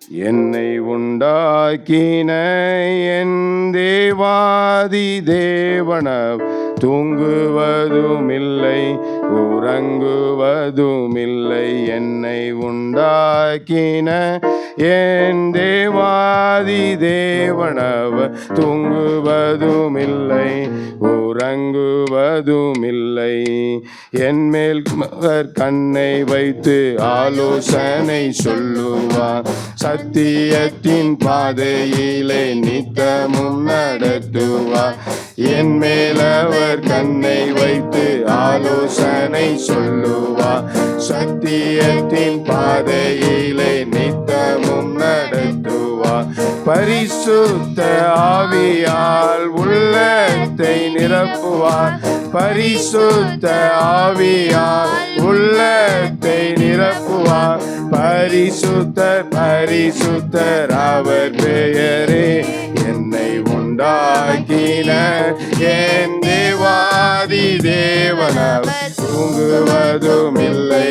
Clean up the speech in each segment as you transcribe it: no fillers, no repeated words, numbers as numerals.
என்னை உண்டாக்கின என் தேவாதி தேவனவ் தூங்குவதுமில்லை உறங்குவதுமில்லை. என்னை உண்டாக்கின என் தேவாதி தேவனவர் தூங்குவதுமில்லை உறங்குவதுமில்லை. என்மேல் கண்ணை வைத்து ஆலோசனை சொல்லுவார், சத்தியத்தின் பாதையிலே நித்தமும் நடத்துவார். என் மேல் அவர் கண்ணை வைத்து ஆலோசனை சொல்லுவார், சத்தியத்தின் பாதையிலே நித்தமும் நடத்துவார். பரிசுத்த ஆவியால் உள்ளத்தை நிரப்புவார், பரிசுத்த ஆவியால் உள்ளத்தை நிரப்புவார். பரிசுத்தர் பரிசுத்தர் அவர் பெயரே. என்னை உண்டாக்கின என் தேவாதி தேவனவர் தூங்குவதுமில்லை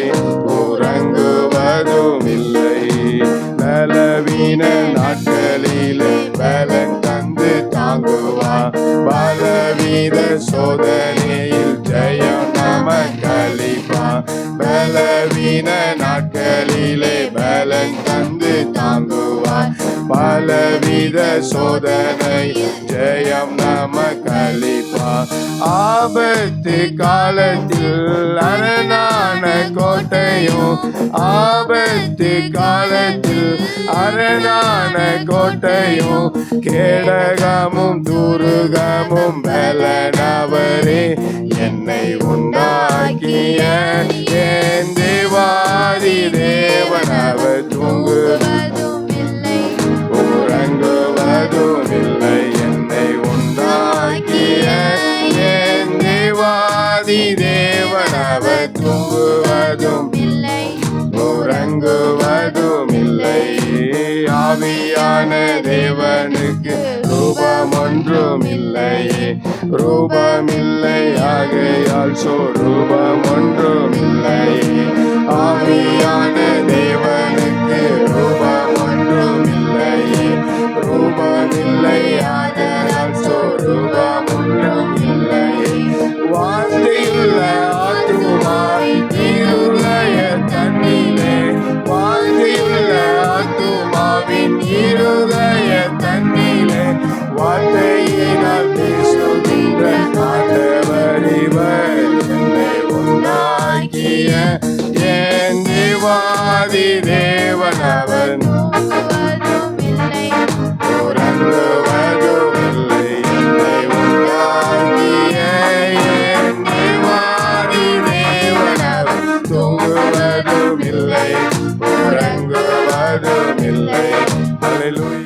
உறங்குவதுமில்லை. பலவீன நாட்களிலே பலன் தந்து தாங்குவார், பலவீன சோதனையில் ஜெயம் நமக்களிப்பார். பலவீன நாட்களிலே பலன் தந்து தாங்குவார், பலவித சோதனை ஜெயம் நமக்களிப்பார். ஆபத்து காலத்தில் அரணான கோட்டையும், ஆபத்து காலத்தில் அரணான கோட்டையும், கேடகமும் துருகமும் பலனவரே. என்னை உண்டாக்கிய என் தேவாதி தேவனவர் தூங்குவதுமில்லை உறங்குவதுமில்லை. என்னை உண்டாக்கிய என் தேவாதி தேவனவர் தூங்குவதுமில்லை உறங்குவதுமில்லை. ஆவியான தேவனுக்கு ரூபம் ஒன்றும் இல்லையே, ரூபமில்லை ஆகையால் சொரூபம் ஒன்றும் இல்லையே. ஆவியான தேவனுக்கு ரூபம் ஒன்றும் இல்லையே, ரூபமில்லை ஆகையால் சொரூபம் ஒன்றும் இல்லையே. வார்த்தையுள்ள ஆத்துமா இருளய தண்ணீரே, வார்த்தையுள்ள ஆத்துமாவின் இருதய தண்ணீரே. வார்த்தையினால் பேசுகின்ற ஆண்டவர் இவர். என்னை உண்டாக்கிய என் தேவாதி தேவனவர் உறங்குவதுமில்லை. என்னை உண்டாக்கிய என் தேவாதி தேவனவர் தூங்குவதுமில்லை உறங்குவதுமில்லை. அல்லேலூயா.